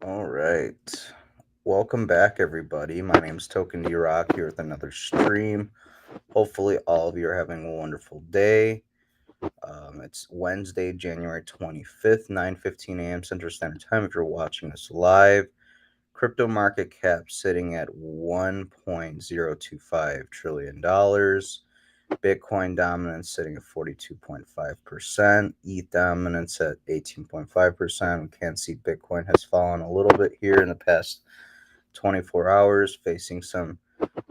All right. Welcome back, everybody. My name's Token D Rock here with another stream. Hopefully, all of you are having a wonderful day. It's Wednesday, January 25th, 9:15 a.m. Central Standard Time. If you're watching us live, crypto market cap sitting at $1.025 trillion. Bitcoin dominance sitting at 42.5%. ETH dominance at 18.5%. We can see Bitcoin has fallen a little bit here in the past 24 hours, facing some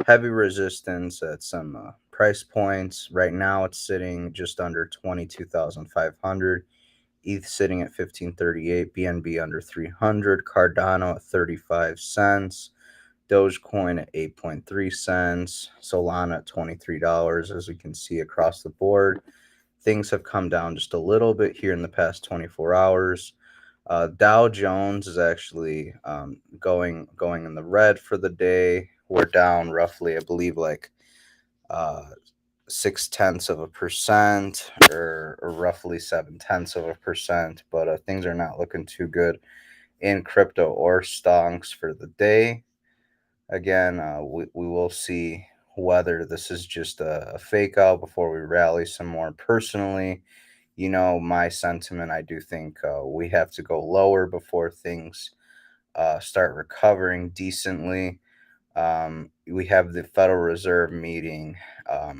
heavy resistance at some price points. Right now, it's sitting just under 22,500. ETH sitting at 1538, BNB under 300, Cardano at 35 cents, Dogecoin at 8.3 cents, Solana at $23. As we can see across the board, things have come down just a little bit here in the past 24 hours. Dow Jones is actually going in the red for the day. We're down roughly, I believe, like uh, 0.6%, or roughly 0.7%, but things are not looking too good in crypto or stonks for the day. Again, we will see whether this is just a fake out before we rally some more. Personally, my sentiment, I do think we have to go lower before things start recovering decently. We have the Federal Reserve meeting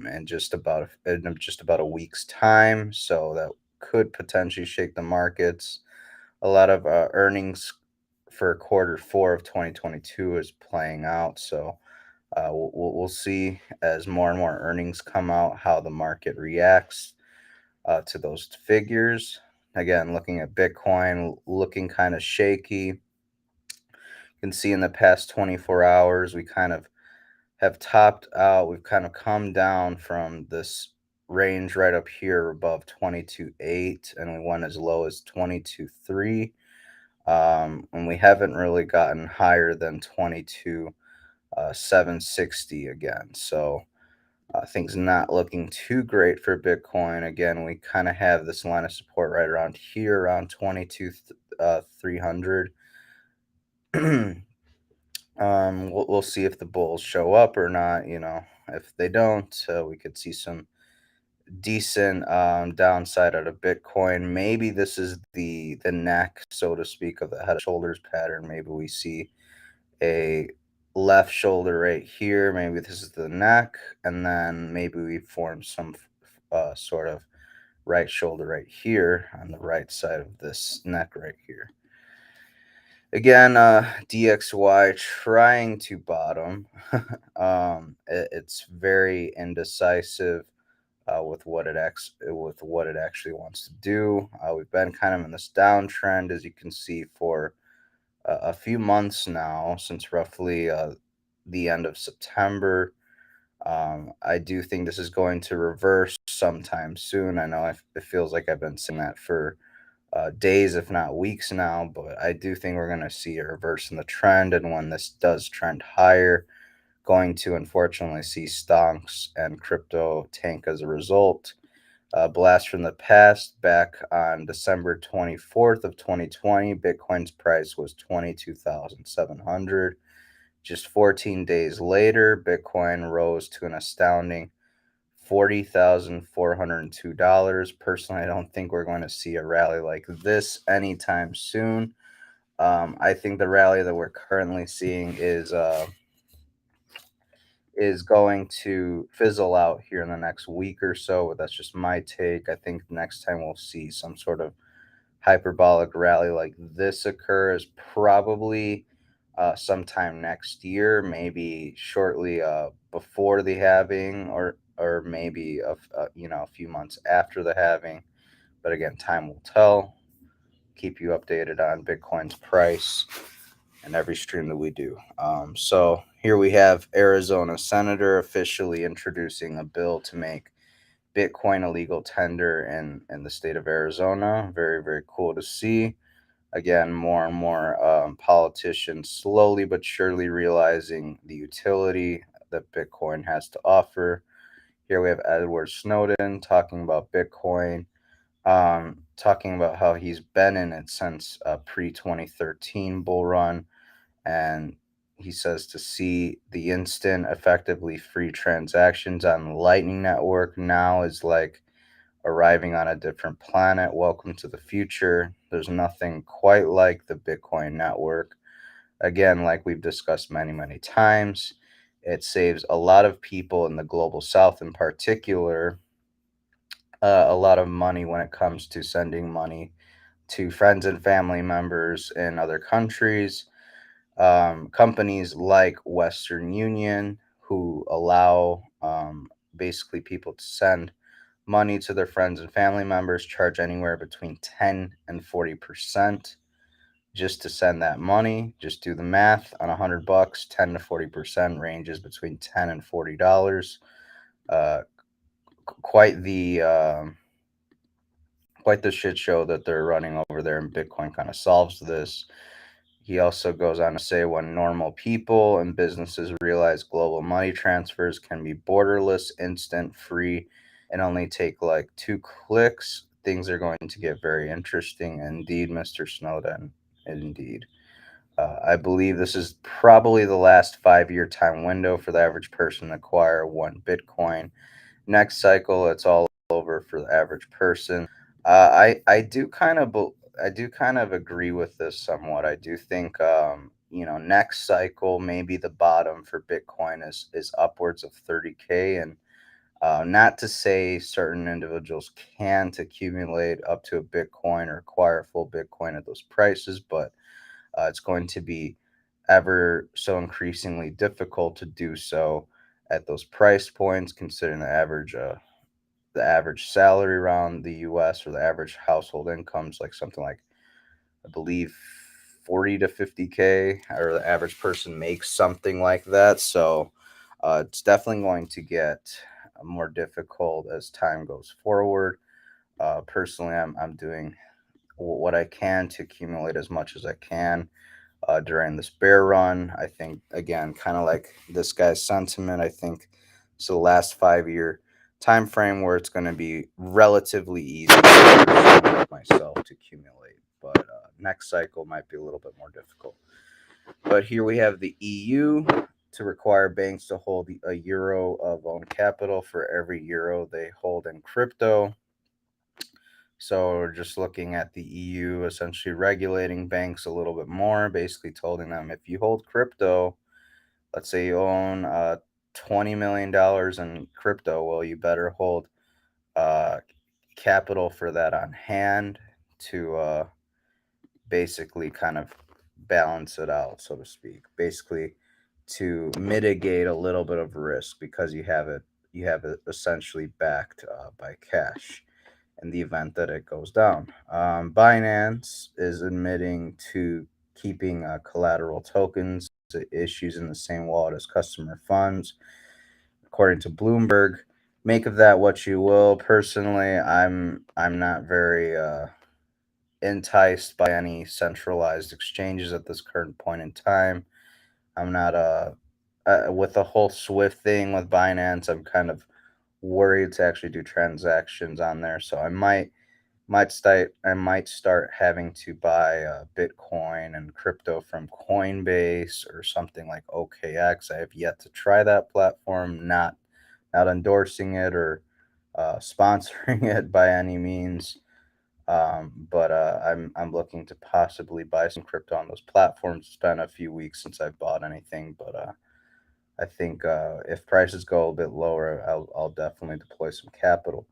in just about a week's time, so that could potentially shake the markets. A lot of earnings for quarter four of 2022 is playing out, so we'll see as more and more earnings come out how the market reacts to those figures. Again, looking at Bitcoin, looking kind of shaky. You can see in the past 24 hours, we kind of have topped out. We've kind of come down from this range right up here above 22.8, and we went as low as 22.3. And we haven't really gotten higher than 22.760 again. So things not looking too great for Bitcoin. Again, we kind of have this line of support right around here, around 22,300. We'll see if the bulls show up or not. If they don't, we could see some decent downside out of Bitcoin. Maybe this is the neck, so to speak, of the head and shoulders pattern. Maybe we see a left shoulder right here. Maybe this is the neck, and then maybe we form some sort of right shoulder right here on the right side of this neck right here. Again, DXY trying to bottom. It's very indecisive with what it actually wants to do. We've been kind of in this downtrend, as you can see, for a few months now, since roughly the end of September. I do think this is going to reverse sometime soon. I know it feels like I've been saying that for days, if not weeks now, but I do think we're going to see a reverse in the trend. And when this does trend higher, going to unfortunately see stonks and crypto tank as a result. Blast from the past, back on December 24th of 2020, Bitcoin's price was 22,700. Just 14 days later, Bitcoin rose to an astounding $40,402. Personally, I don't think we're going to see a rally like this anytime soon. I think the rally that we're currently seeing is going to fizzle out here in the next week or so. But that's just my take. I think next time we'll see some sort of hyperbolic rally like this occur is probably sometime next year, maybe shortly before the halving, or maybe a few months after the halving. But again, time will tell. Keep you updated on Bitcoin's price and every stream that we do. So here we have Arizona senator officially introducing a bill to make Bitcoin a legal tender in the state of Arizona. Very, very cool to see. Again, more and more politicians slowly but surely realizing the utility that Bitcoin has to offer. Here we have Edward Snowden talking about Bitcoin talking about how he's been in it since pre 2013 bull run, and he says to see the instant, effectively free transactions on the Lightning Network now is like arriving on a different planet. Welcome to the future. There's nothing quite like the Bitcoin network. Again, like we've discussed many, many times, it saves a lot of people in the global south, in particular, a lot of money when it comes to sending money to friends and family members in other countries. Companies like Western Union, who allow basically people to send money to their friends and family members, charge anywhere between 10 and 40% just to send that money. Just do the math on $100, 10 to 40% ranges between $10 and $40. Uh, quite the quite the shit show that they're running over there, and Bitcoin kind of solves this. He also goes on to say when normal people and businesses realize global money transfers can be borderless, instant, free, and only take like 2 clicks, things are going to get very interesting. Indeed, Mr. Snowden. Indeed. I believe this is probably the last 5 year time window for the average person to acquire 1 Bitcoin. Next cycle, it's all over for the average person. I do kind of agree with this somewhat. I do think next cycle maybe the bottom for Bitcoin is upwards of 30K, and not to say certain individuals can't accumulate up to a Bitcoin or acquire full Bitcoin at those prices, but it's going to be ever so increasingly difficult to do so at those price points, considering the average salary around the U.S. or the average household incomes like something like, I believe, 40 to 50K, or the average person makes something like that. So it's definitely going to get more difficult as time goes forward. Personally, I'm doing what I can to accumulate as much as I can during this bear run. I think, again, kind of like this guy's sentiment, I think it's the last 5 year time frame where it's going to be relatively easy for someone like myself to accumulate. But next cycle might be a little bit more difficult. But here we have the EU to require banks to hold a euro of own capital for every euro they hold in crypto. So we're just looking at the EU essentially regulating banks a little bit more, basically telling them if you hold crypto, let's say you own $20 million in crypto, well, you better hold uh, capital for that on hand to basically kind of balance it out, so to speak. Basically, to mitigate a little bit of risk because you have it essentially backed by cash in the event that it goes down. Binance is admitting to keeping collateral tokens issues in the same wallet as customer funds, according to Bloomberg. Make of that what you will. Personally, I'm not very enticed by any centralized exchanges at this current point in time. I'm not with the whole Swift thing with Binance. I'm kind of worried to actually do transactions on there, so I might start having to buy Bitcoin and crypto from Coinbase or something like OKX. I have yet to try that platform. Not endorsing it or sponsoring it by any means. But I'm looking to possibly buy some crypto on those platforms. It's been a few weeks since I've bought anything, but I think if prices go a bit lower, I'll definitely deploy some capital.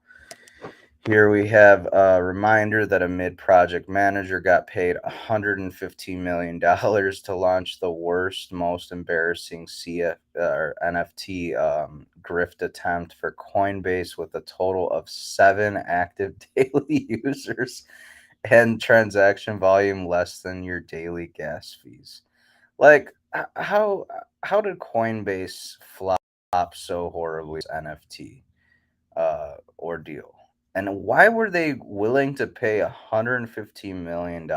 Here we have a reminder that a mid-project manager got paid $115 million to launch the worst, most embarrassing CF or NFT grift attempt for Coinbase with a total of 7 active daily users and transaction volume less than your daily gas fees. Like, how did Coinbase flop so horribly with NFT ordeal? And why were they willing to pay $115 million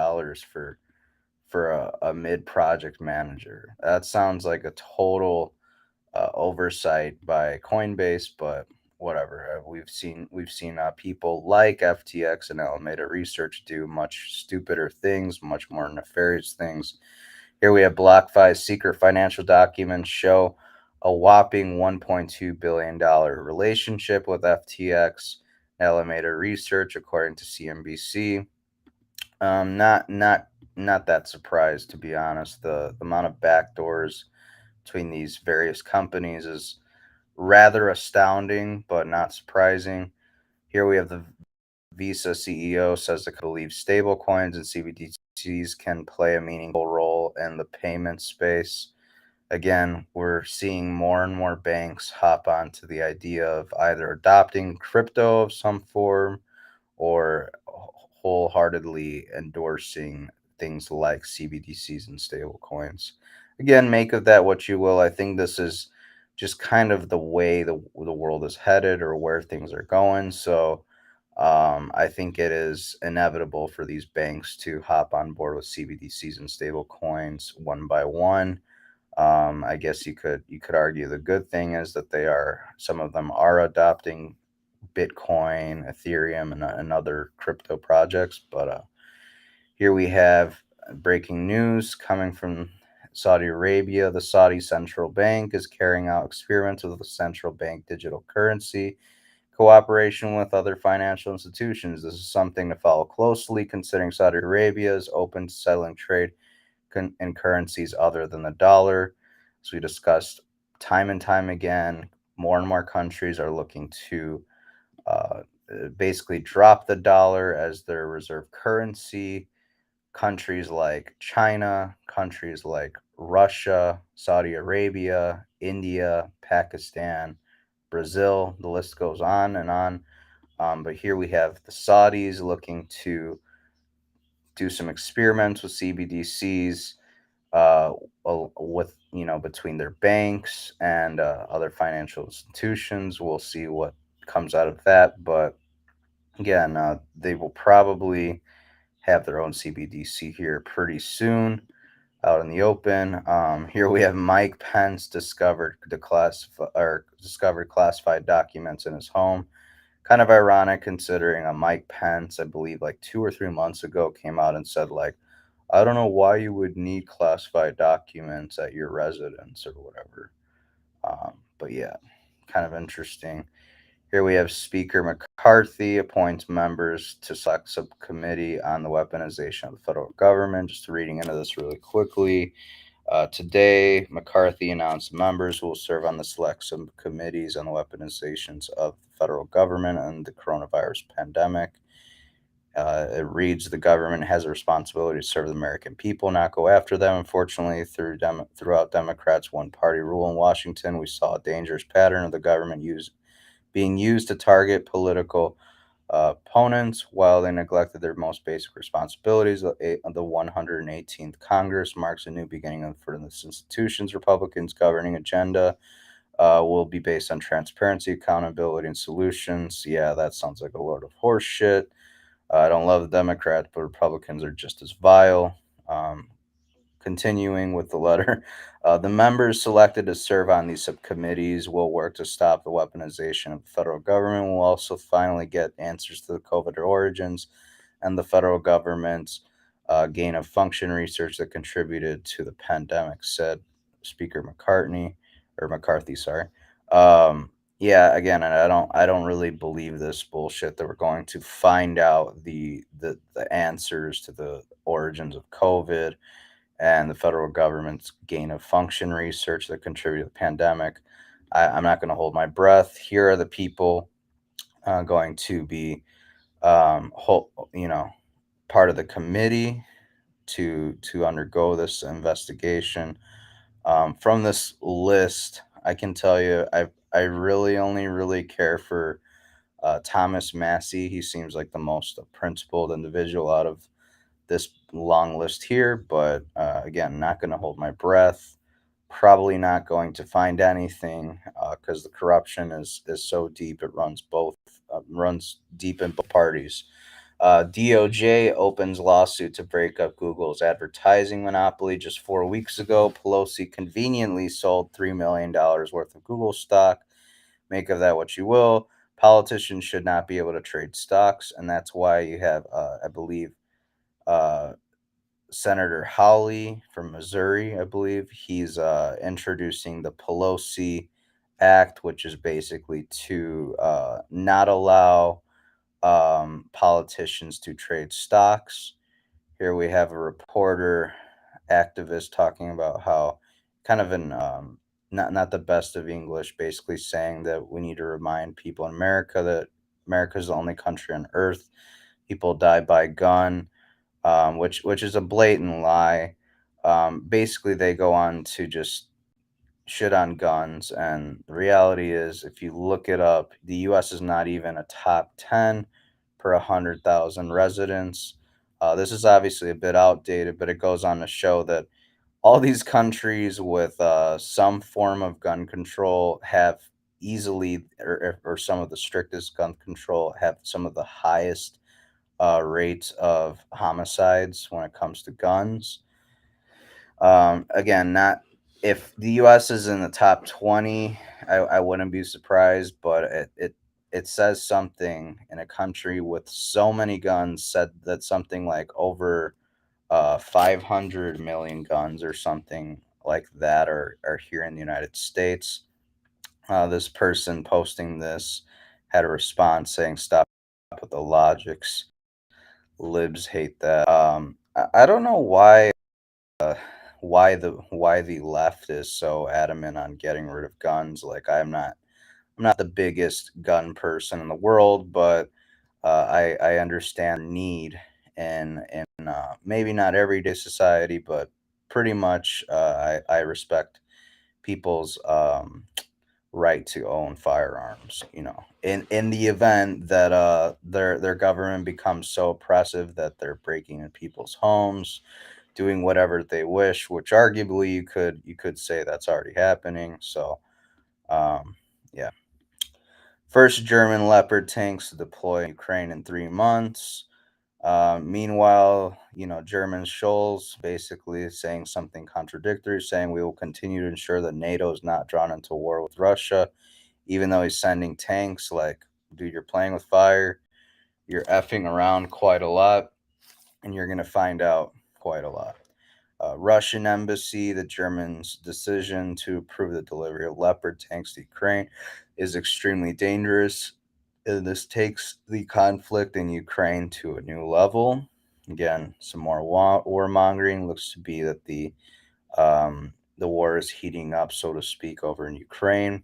for a mid project manager? That sounds like a total oversight by Coinbase, but whatever. We've seen people like FTX and Alameda Research do much stupider things, much more nefarious things. Here we have BlockFi's secret financial documents show a whopping $1.2 billion relationship with FTX and Alameda Research, according to CNBC. Not that surprised, to be honest. The amount of backdoors between these various companies is rather astounding, but not surprising. Here we have the Visa CEO says it believes stablecoins and CBDCs can play a meaningful role in the payment space. Again, we're seeing more and more banks hop onto the idea of either adopting crypto of some form or wholeheartedly endorsing things like CBDCs and stablecoins. Again, make of that what you will. I think this is just kind of the way the world is headed or where things are going. So I think it is inevitable for these banks to hop on board with CBDCs and stablecoins one by one. I guess you could argue the good thing is that some of them are adopting Bitcoin, Ethereum, and other crypto projects. But here we have breaking news coming from Saudi Arabia. The Saudi central bank is carrying out experiments with the central bank digital currency cooperation with other financial institutions. This is something to follow closely, considering Saudi Arabia is open to settling trade in currencies other than the dollar. As we discussed time and time again, more and more countries are looking to uh, basically drop the dollar as their reserve currency. Countries like China, countries like Russia, Saudi Arabia, India, Pakistan, Brazil, the list goes on and on. But here we have the Saudis looking to do some experiments with CBDCs, uh, with between their banks and other financial institutions. We'll see what comes out of that. But again, they will probably have their own CBDC here pretty soon out in the open. Here we have Mike Pence discovered classified documents in his home. Kind of ironic considering Mike Pence, I believe, like 2 or 3 months ago, came out and said like, I don't know why you would need classified documents at your residence or whatever. But yeah, kind of interesting. Here we have Speaker McCarthy appoints members to select subcommittee on the weaponization of the federal government. Just reading into this really quickly. Today, McCarthy announced members who will serve on the select subcommittees on the weaponizations of the federal government and the coronavirus pandemic. It reads the government has a responsibility to serve the American people, not go after them. Unfortunately, throughout Democrats' one party rule in Washington, we saw a dangerous pattern of the government being used to target political opponents while they neglected their most basic responsibilities. The 118th Congress marks a new beginning for this institution's Republicans' governing agenda. Will be based on transparency, accountability, and solutions. Yeah, that sounds like a load of horse shit. I don't love the Democrats, but Republicans are just as vile. Um, Continuing with the letter, the members selected to serve on these subcommittees will work to stop the weaponization of the federal government. We'll also finally get answers to the COVID origins and the federal government's gain of function research that contributed to the pandemic, said Speaker McCarthy. Sorry. Yeah, again, and I don't really believe this bullshit that we're going to find out the answers to the origins of COVID and the federal government's gain of function research that contributed to the pandemic. I'm not going to hold my breath. Here are the people going to be, part of the committee to undergo this investigation. From this list, I can tell you, I really only really care for Thomas Massey. He seems like the most principled individual out of this long list here, but again, not going to hold my breath. Probably not going to find anything because the corruption is so deep. It runs deep in both parties. DOJ opens lawsuit to break up Google's advertising monopoly. Just 4 weeks ago, Pelosi conveniently sold $3 million worth of Google stock, Make of that what you will. Politicians should not be able to trade stocks, and that's why you have, I believe, uh, Senator Hawley from Missouri, I believe. He's introducing the Pelosi Act, which is basically to not allow politicians to trade stocks. Here we have a reporter, activist talking about how, kind of in not the best of English, basically saying that we need to remind people in America that America is the only country on earth people die by gun, which is a blatant lie. Basically, they go on to just shit on guns, and the reality is, if you look it up, the U.S. is not even a top 10 per 100,000 residents. This is obviously a bit outdated, but it goes on to show that all these countries with some form of gun control have easily, or some of the strictest gun control, have some of the highest rates of homicides when it comes to guns. Again, not if the U.S. is in the top 20, I wouldn't be surprised, but it says something in a country with so many guns, said that something like over 500 million guns or something like that are here in the United States. This person posting this had a response saying, "Stop with the logics. Libs hate that." I don't know why the left is so adamant on getting rid of guns. Like, I'm not the biggest gun person in the world, but I understand need in maybe not everyday society, but pretty much I respect people's right to own firearms. In the event that their government becomes so oppressive that they're breaking in people's homes, doing whatever they wish, which arguably you could say that's already happening. So, um, yeah. First German Leopard tanks to deploy in Ukraine in 3 months. Meanwhile, German Scholz basically saying something contradictory, saying we will continue to ensure that NATO is not drawn into war with Russia, even though he's sending tanks. Like, dude, you're playing with fire. You're effing around quite a lot, and you're gonna find out quite a lot. Russian embassy, the Germans' decision to approve the delivery of Leopard tanks to Ukraine is extremely dangerous. And this takes the conflict in Ukraine to a new level. Again, some more warmongering. Looks to be that the war is heating up, so to speak, over in Ukraine.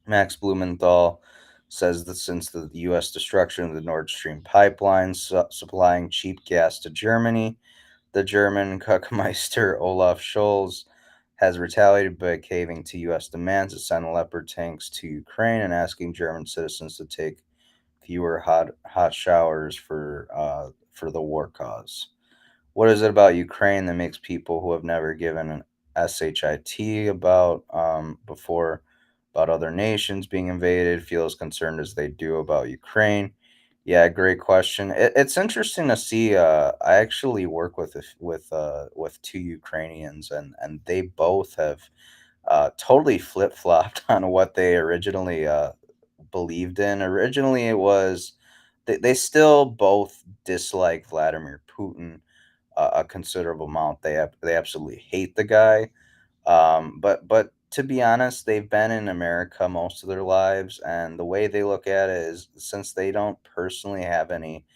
Max Blumenthal says that since the U.S. destruction of the Nord Stream pipeline supplying cheap gas to Germany, the German Kuckmeister Olaf Scholz has retaliated by caving to U.S. demands to send Leopard tanks to Ukraine and asking German citizens to take fewer hot showers for the war cause. What is it about Ukraine that makes people who have never given an shit before about other nations being invaded feel as concerned as they do about Ukraine? Yeah, great question. It's interesting to see. I actually work with two Ukrainians, and they both have totally flip flopped on what they originally believed in. Originally, it was they still both dislike Vladimir Putin a considerable amount. They absolutely hate the guy. But to be honest, they've been in America most of their lives, and the way they look at it is, since they don't personally have any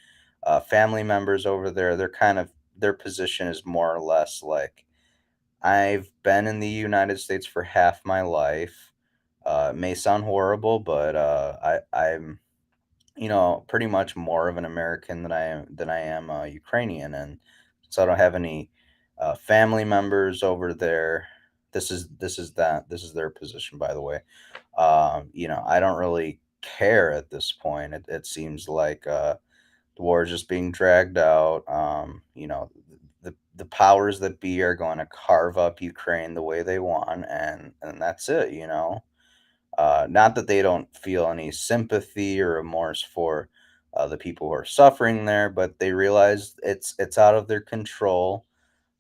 family members over there, their position is more or less like, I've been in the United States for half my life. It may sound horrible, but I'm pretty much more of an American than I am Ukrainian, and so I don't have any family members over there. This is their position, by the way. I don't really care at this point. It seems like the war is just being dragged out. The powers that be are going to carve up Ukraine the way they want, and that's it. Not that they don't feel any sympathy or remorse for the people who are suffering there, but they realize it's out of their control,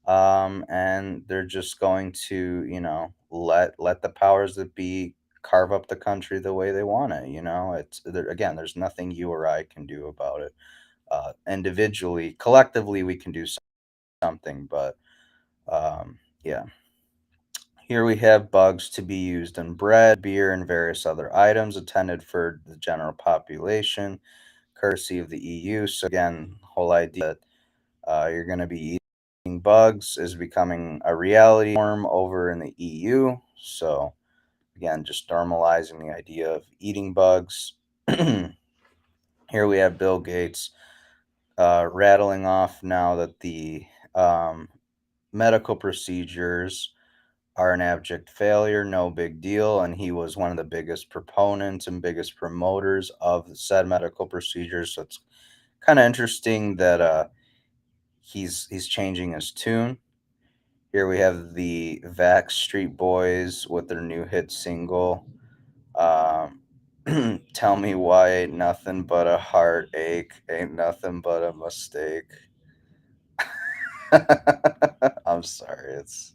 and they're just going to let the powers that be carve up the country the way they want it. It's there, again, there's nothing you or I can do about it. Individually, collectively, we can do something, but yeah. Here we have bugs to be used in bread, beer, and various other items intended for the general population, courtesy of the EU. So again, whole idea that you're going to be eating bugs is becoming a reality norm over in the EU. So again, just normalizing the idea of eating bugs. Here we have Bill Gates rattling off now that the um, medical procedures are an abject failure, no big deal. And he was one of the biggest proponents and biggest promoters of said medical procedures. So it's kind of interesting that he's changing his tune. Here we have the Vax Street Boys with their new hit single. Um, Tell me why ain't nothing but a heartache, ain't nothing but a mistake. I'm sorry, it's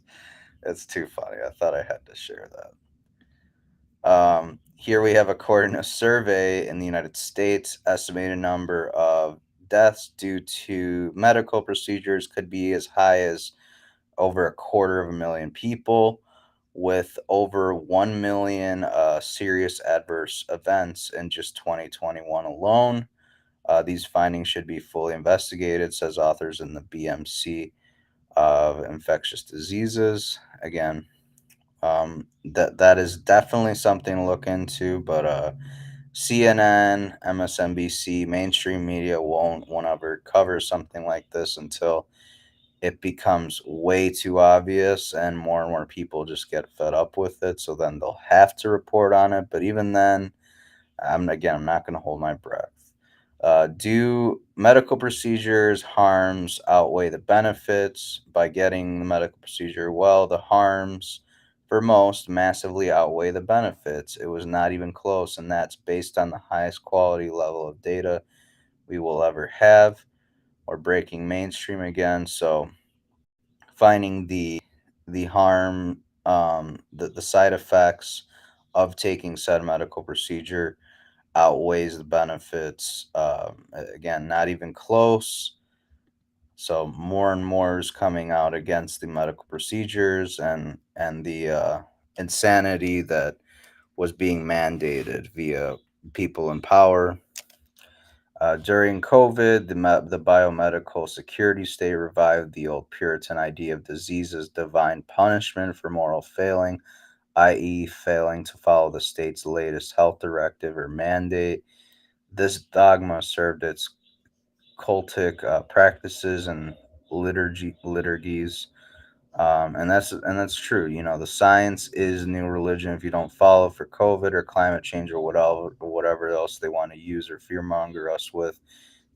too funny. I thought I had to share that. Here we have, according to a survey in the United States, estimated number of deaths due to medical procedures could be as high as over a quarter of a million people, with over 1 million serious adverse events in just 2021 alone. These findings should be fully investigated, says authors in the BMC of infectious diseases. Again, that is definitely something to look into, but CNN, MSNBC, mainstream media won't ever cover something like this until it becomes way too obvious and more people just get fed up with it. So then they'll have to report on it. But even then, I'm not going to hold my breath. Do medical procedures harms outweigh the benefits? By getting the medical procedure, well, the harms for most massively outweigh the benefits. It was not even close, and that's based on the highest quality level of data we will ever have. Or breaking mainstream again. So finding the harm, the side effects of taking said medical procedure outweighs the benefits. Again, not even close. So more and more is coming out against the medical procedures and the insanity that was being mandated via people in power. During COVID, the biomedical security state revived the old Puritan idea of disease as divine punishment for moral failing, i.e., failing to follow the state's latest health directive or mandate. This dogma served its cultic practices and liturgies, and that's true. The science is new religion. If you don't follow for COVID or climate change or whatever else they want to use or fearmonger us with,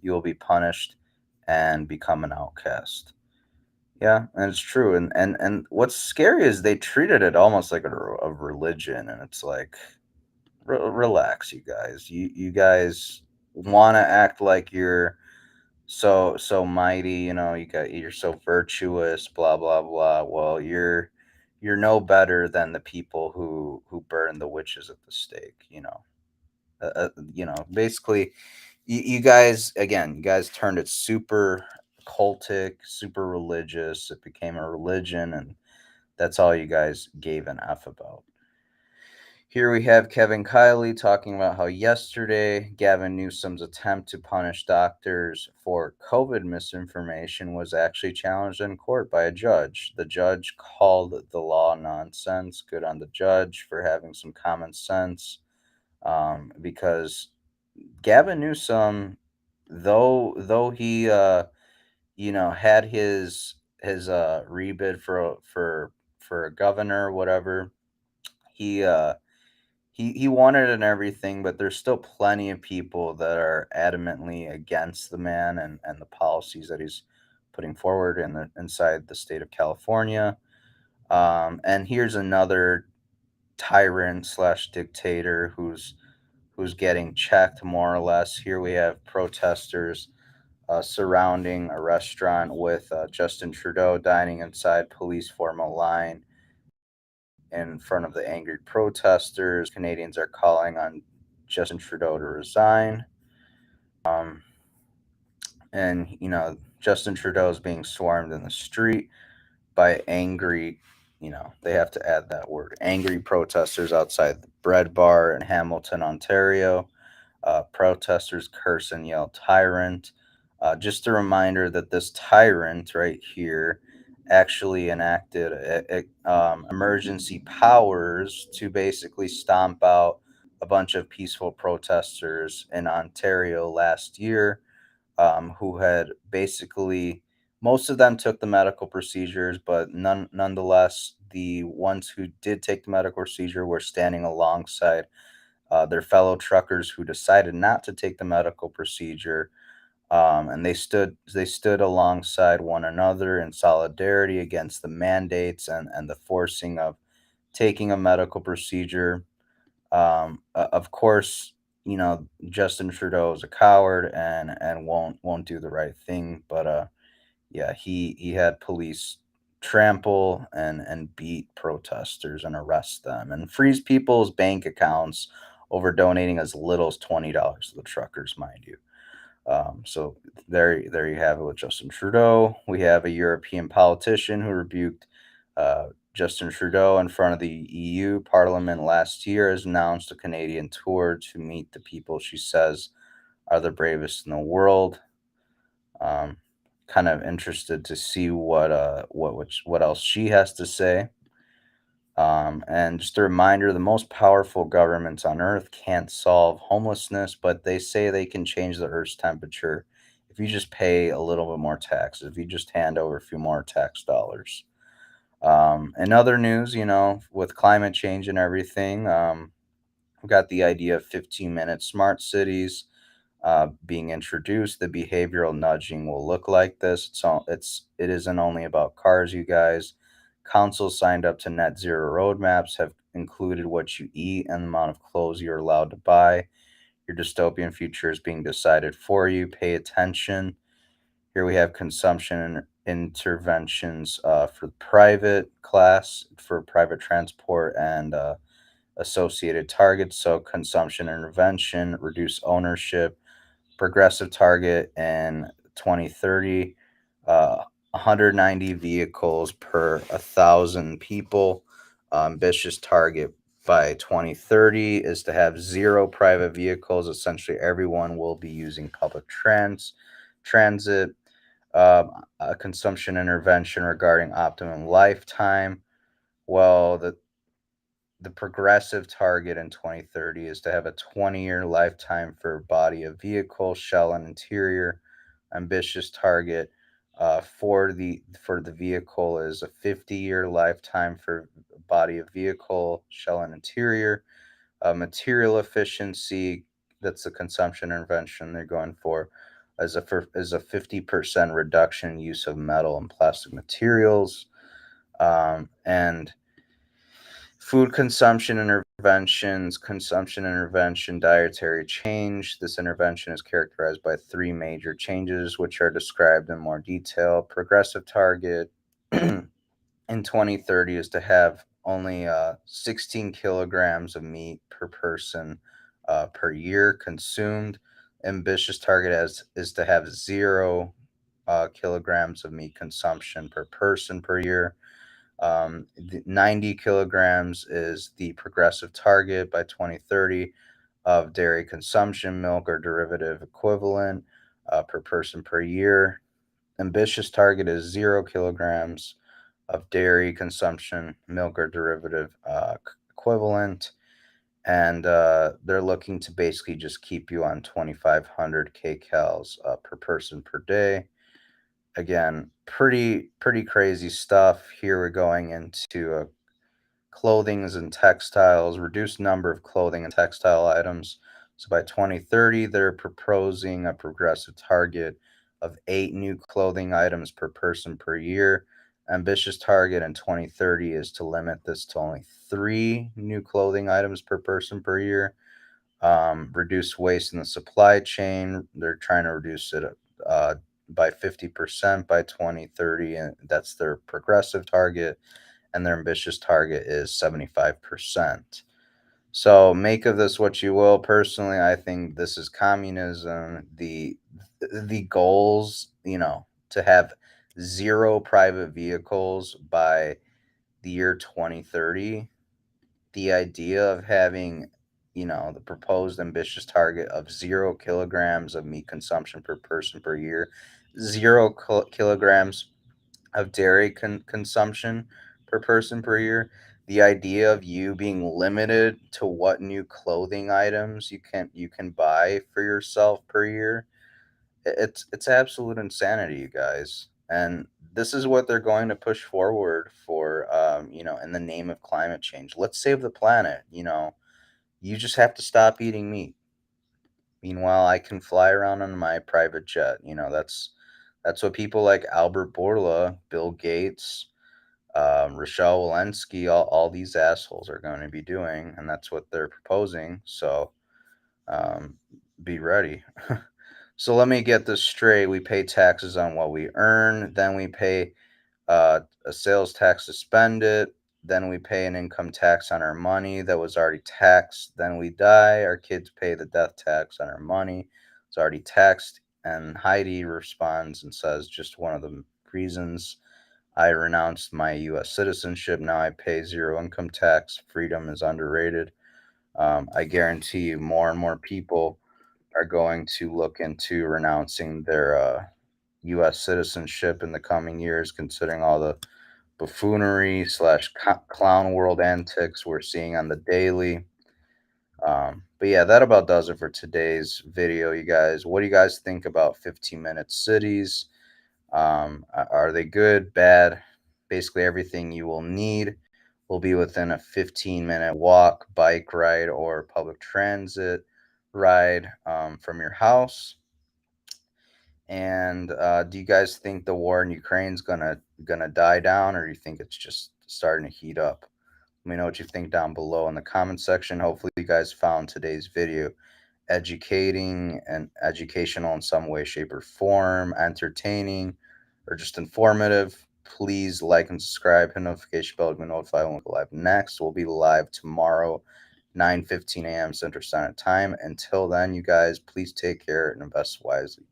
you will be punished and become an outcast. Yeah, and it's true. And what's scary is they treated it almost like a religion, and it's like, relax, you guys. You guys want to act like you're so mighty. You're so virtuous. Blah blah blah. Well, you're no better than the people who burn the witches at the stake. Basically, you guys turned it super cultic, super religious. It became a religion, and that's all you guys gave an F about. Here we have Kevin Kiley talking about how yesterday Gavin Newsom's attempt to punish doctors for COVID misinformation was actually challenged in court by a judge. The judge called the law nonsense. Good on the judge for having some common sense, because Gavin Newsom, though he had his rebid for a governor or whatever, he he wanted it and everything, but there's still plenty of people that are adamantly against the man and the policies that he's putting forward inside the state of California. And here's another tyrant slash dictator who's getting checked more or less. Here we have protesters surrounding a restaurant with Justin Trudeau dining inside. Police form a line in front of the angry protesters. Canadians are calling on Justin Trudeau to resign. And, Justin Trudeau is being swarmed in the street by angry, they have to add that word, angry protesters outside the Bread Bar in Hamilton, Ontario. Protesters curse and yell tyrant. Just a reminder that this tyrant right here actually enacted emergency powers to basically stomp out a bunch of peaceful protesters in Ontario last year, who had basically, most of them took the medical procedures, but nonetheless, the ones who did take the medical procedure were standing alongside their fellow truckers who decided not to take the medical procedure, and they stood alongside one another in solidarity against the mandates and the forcing of taking a medical procedure. Of course, Justin Trudeau is a coward and won't do the right thing, but yeah, he had police trample and beat protesters and arrest them and freeze people's bank accounts over donating as little as $20 to the truckers, mind you. So there you have it with Justin Trudeau. We have a European politician who rebuked Justin Trudeau in front of the EU Parliament last year, has announced a Canadian tour to meet the people she says are the bravest in the world. Um, Kind of interested to see what else she has to say. And just a reminder, the most powerful governments on earth can't solve homelessness, but they say they can change the earth's temperature if you just pay a little bit more taxes, if you just hand over a few more tax dollars. In other news, with climate change and everything, we've got the idea of 15-minute smart cities being introduced. The behavioral nudging will look like this. It isn't only about cars, you guys. Councils signed up to net zero roadmaps have included what you eat and the amount of clothes you're allowed to buy. Your dystopian future is being decided for you. Pay attention. Here we have consumption interventions for private class, for private transport, and associated targets. So, consumption intervention, reduce ownership, progressive target in 2030, 190 vehicles per 1,000 people. Ambitious target by 2030 is to have zero private vehicles. Essentially, everyone will be using public transit. A consumption intervention regarding optimum lifetime. Well, the progressive target in 2030 is to have a 20-year lifetime for body of vehicle, shell, and interior. Ambitious target for the vehicle is a 50-year lifetime for body of vehicle, shell, and interior. Material efficiency, that's the consumption intervention they're going for, is a 50% reduction in use of metal and plastic materials. And food consumption intervention, dietary change. This intervention is characterized by three major changes, which are described in more detail. Progressive target in 2030 is to have only 16 kilograms of meat per person per year consumed. Ambitious target is to have zero kilograms of meat consumption per person per year. 90 kilograms is the progressive target by 2030 of dairy consumption, milk or derivative equivalent per person per year. Ambitious target is 0 kilograms of dairy consumption, milk or derivative equivalent. And they're looking to basically just keep you on 2,500 kcals per person per day. Again, pretty crazy stuff. Here we're going into clothings and textiles, reduced number of clothing and textile items. So by 2030, they're proposing a progressive target of 8 new clothing items per person per year. Ambitious target in 2030 is to limit this to only 3 new clothing items per person per year. Reduce waste in the supply chain. They're trying to reduce it by 50% by 2030, and that's their progressive target. and their ambitious target is 75%. So make of this what you will. Personally, I think this is communism. The goals, to have zero private vehicles by the year 2030, the idea of having, the proposed ambitious target of 0 kilograms of meat consumption per person per year, 0 kilograms of dairy consumption per person per year, the idea of you being limited to what new clothing items you can buy for yourself per year, it's absolute insanity, you guys. And this is what they're going to push forward for, in the name of climate change. Let's save the planet. You just have to stop eating meat. Meanwhile, I can fly around on my private jet. That's what people like Albert Bourla, Bill Gates, Rochelle Walensky, all these assholes are going to be doing, and that's what they're proposing. So um, be ready. So let me get this straight. We pay taxes on what we earn, then we pay a sales tax to spend it, then we pay an income tax on our money that was already taxed, then we die. Our kids pay the death tax on our money. It's already taxed. And Heidi responds and says, just one of the reasons I renounced my U.S. citizenship. Now I pay zero income tax. Freedom is underrated. I guarantee you, more and more people are going to look into renouncing their U.S. citizenship in the coming years, considering all the buffoonery slash clown world antics we're seeing on the daily. But yeah, that about does it for today's video, you guys. What do you guys think about 15-minute cities? Are they good, bad? Basically, everything you will need will be within a 15-minute walk, bike ride, or public transit ride from your house. And do you guys think the war in Ukraine's gonna die down, or do you think it's just starting to heat up? Let me know what you think down below in the comment section. Hopefully, you guys found today's video educating and educational in some way, shape, or form, entertaining, or just informative. Please like and subscribe, hit notification bell to be notified when we go live next. We'll be live tomorrow, 9:15 a.m. Central Standard Time. Until then, you guys, please take care and invest wisely.